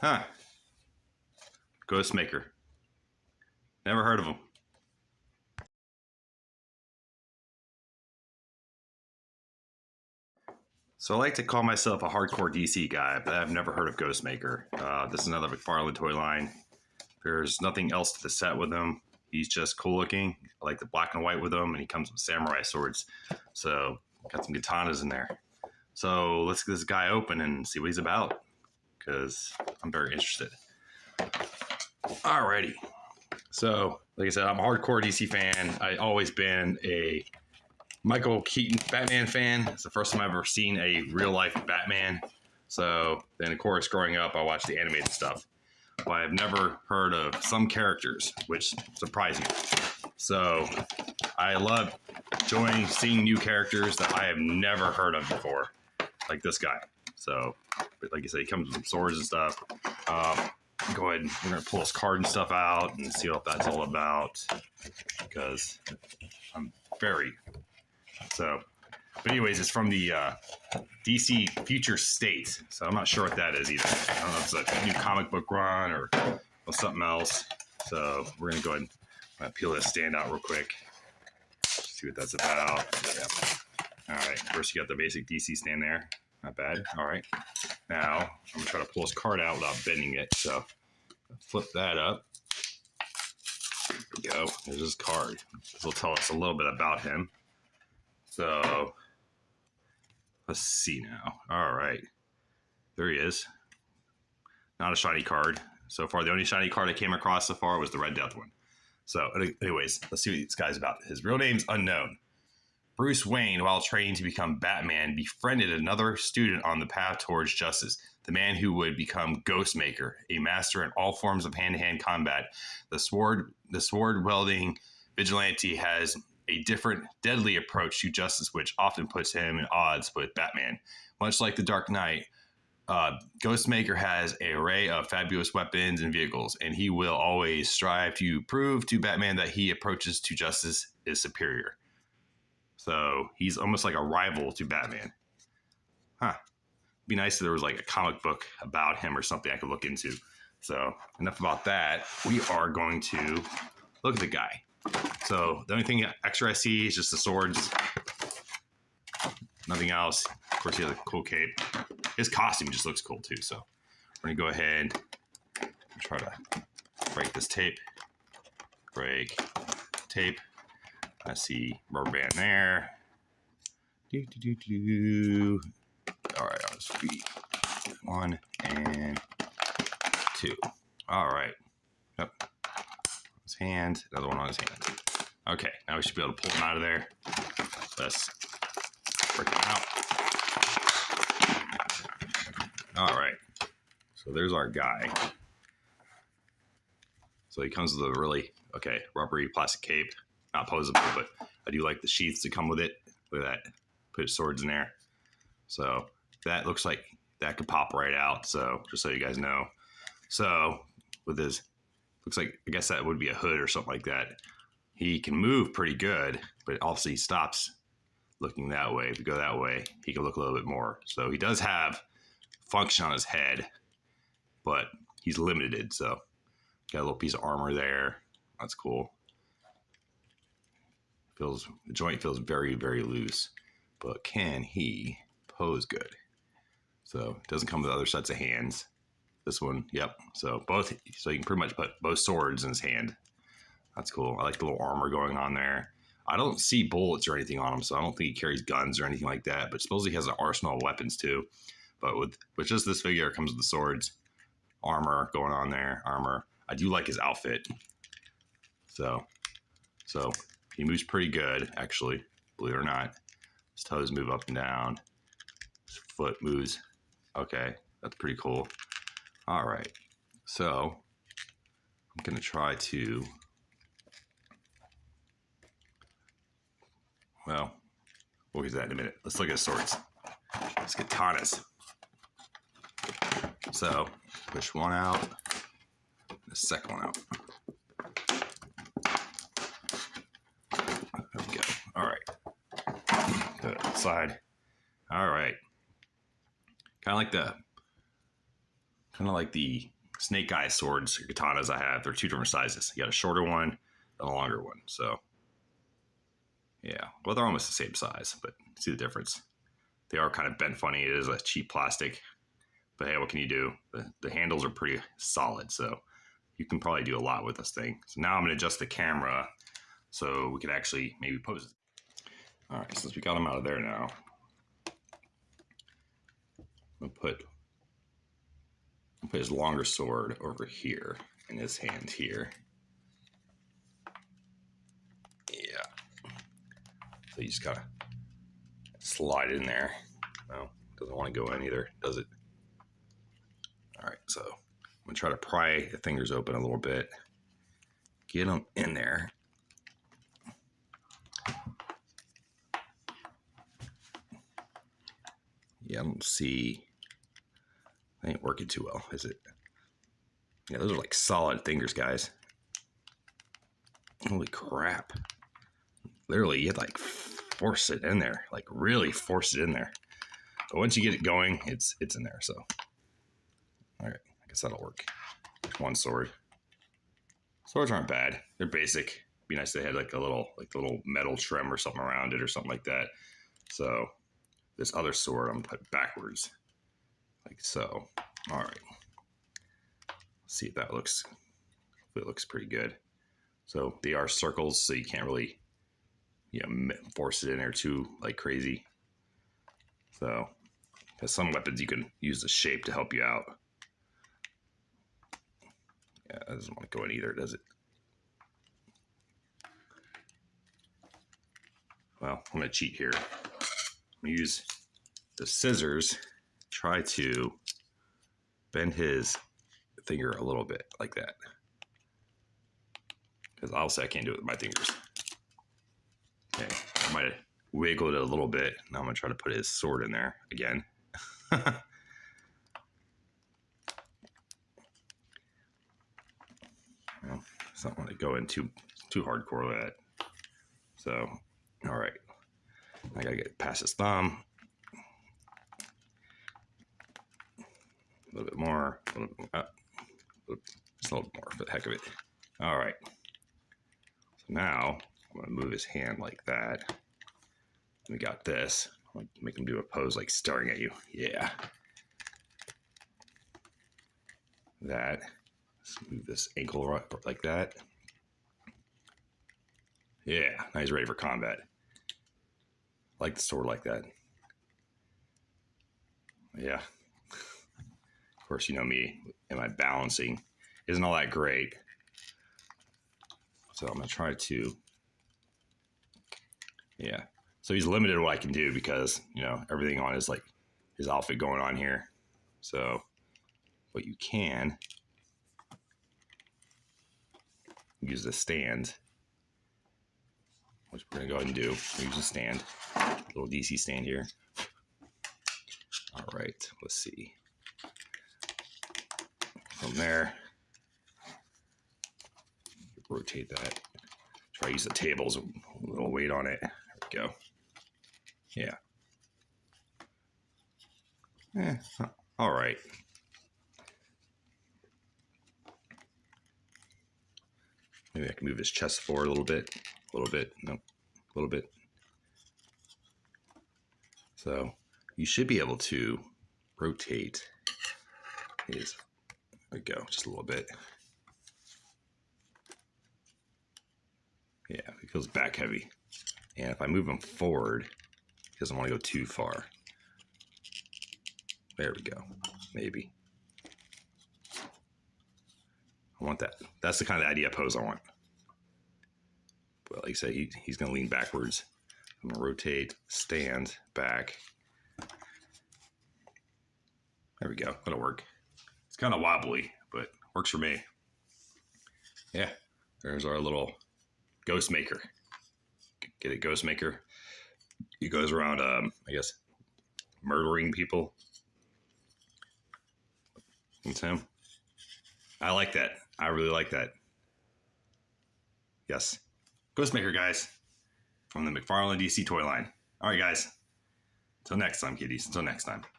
Huh. Ghostmaker. Never heard of him. So I like to call myself a hardcore DC guy, but I've never heard of Ghostmaker. This is another McFarlane toy line. There's nothing else to the set with him. He's just cool looking. I like the black and white with him, and he comes with samurai swords. So got some katanas in there. So let's get this guy open and see what he's about, because I'm very interested. Alrighty. So, like I said, I'm a hardcore DC fan. I've always been a Michael Keaton Batman fan. It's the first time I've ever seen a real life Batman. So then, of course, growing up, I watched the animated stuff. But I've never heard of some characters, which surprised me. So I love seeing new characters that I have never heard of before, like this guy. So, like I said, he comes with some swords and stuff. Go ahead, we're going to pull his card and stuff out and see what that's all about, because I'm very... So, but anyways, it's from the DC Future State, so I'm not sure what that is either. I don't know if it's a new comic book run or something else. So we're going to go ahead and peel this stand out real quick, see what that's about. Yeah. All right, first you got the basic DC stand there. Not bad. All right. Now, I'm going to try to pull his card out without bending it. So, flip that up. There we go. There's his card. This will tell us a little bit about him. So, let's see now. All right. There he is. Not a shiny card. So far, the only shiny card I came across so far was the Red Death one. So, anyways, let's see what this guy's about. His real name's unknown. Bruce Wayne, while training to become Batman, befriended another student on the path towards justice, the man who would become Ghostmaker, a master in all forms of hand-to-hand combat. The sword-wielding vigilante has a different, deadly approach to justice, which often puts him in odds with Batman. Much like the Dark Knight, Ghostmaker has an array of fabulous weapons and vehicles, and he will always strive to prove to Batman that he approaches to justice is superior. So he's almost like a rival to Batman. Huh. Be nice if there was like a comic book about him or something I could look into. So enough about that. We are going to look at the guy. So the only thing extra I see is just the swords. Nothing else. Of course, he has a cool cape. His costume just looks cool too. So we're going to go ahead and try to break this tape. Break tape. I see rubber band there. All right, I'll just be 1 and 2. All right. Yep. His hand, another one on his hand. Okay, now we should be able to pull him out of there. Let's break him out. All right. So there's our guy. So he comes with a really, rubbery plastic cape. Not posable, but I do like the sheaths that come with it. Look at that. Put swords in there. So that looks like that could pop right out. So just so you guys know. So with his, looks like, I guess that would be a hood or something like that. He can move pretty good, but obviously he stops looking that way. If you go that way, he can look a little bit more. So he does have function on his head, but he's limited. So got a little piece of armor there. That's cool. The joint feels very, very loose, but can he pose good? So it doesn't come with other sets of hands. This one, yep. So both, so you can pretty much put both swords in his hand. That's cool. I like the little armor going on there. I don't see bullets or anything on him, so I don't think he carries guns or anything like that. But supposedly he has an arsenal of weapons too. But with just this figure, it comes with the swords, armor going on there, armor. I do like his outfit. So. He moves pretty good, actually, believe it or not. His toes move up and down. His foot moves. Okay, that's pretty cool. All right, so I'm going to try to, well, we'll get to that in a minute. Let's look at his swords. Let's get katanas. So, push one out, the second one out. There we go. All right. Go to the side. All right. Kind of like the kind of like the snake eye swords, or katanas I have. They're two different sizes. You got a shorter one and a longer one. So yeah, well, they're almost the same size, but see the difference. They are kind of bent funny. It is a cheap plastic, but hey, what can you do? The handles are pretty solid, so you can probably do a lot with this thing. So now I'm going to adjust the camera so we can actually maybe pose it. All right, since we got him out of there now, I'm going to put his longer sword over here in his hand here. Yeah. So you just gotta slide in there. No, doesn't want to go in either, does it? All right, so I'm gonna try to pry the fingers open a little bit, get them in there. Yeah, I don't see. Ain't working too well, is it? Yeah, those are like solid fingers, guys. Holy crap. Literally, you have to like force it in there, like really force it in there. But once you get it going, it's in there, so. All right, I guess that'll work. There's one sword. Swords aren't bad. They're basic. Be nice if they had like a little metal trim or something around it or something like that. So this other sword I'm gonna put backwards, like so. All right. Let's see if that looks. It looks pretty good. So they are circles, so you can't really, force it in there too like crazy. So, because some weapons you can use the shape to help you out. Yeah, that doesn't want to go in either, does it? Well, I'm going to cheat here. I'm going to use the scissors, try to bend his finger a little bit like that. Because obviously I can't do it with my fingers. Okay, I might have wiggled it a little bit. Now I'm going to try to put his sword in there again. Well, I don't want to go in too hardcore with that. So, all right. I got to get past his thumb. A little bit more. Just a little bit more for the heck of it. All right. So now I'm going to move his hand like that. We got this. I'm going to make him do a pose like staring at you. Yeah. That. Let's move this ankle like that. Yeah. Now he's ready for combat. Like the sword like that. Yeah. Of course, you know me and my balancing isn't all that great. So I'm going to try to, yeah. So he's limited to what I can do because, everything on his outfit going on here. So what you can use the stand, which we're going to go ahead and do. Use the stand, little DC stand here. All right, let's see. From there, rotate that. Try to use the tables, a little weight on it. There we go. Yeah. All right. Maybe I can move his chest forward a little bit. Nope, a little bit. So you should be able to rotate his, there we go, just a little bit. Yeah, it feels back heavy. And if I move him forward, he doesn't want to go too far. There we go, maybe. I want that. That's the kind of idea pose I want. But like I said, he's going to lean backwards. I'm going to rotate, stand, back. There we go. That'll work. It's kind of wobbly, but works for me. Yeah, there's our little ghost maker. Get it, ghost maker. He goes around, I guess, murdering people. It's him. I like that. I really like that. Yes. Ghostmaker, guys. From the McFarlane DC toy line. All right, guys. Until next time, kiddies. Until next time.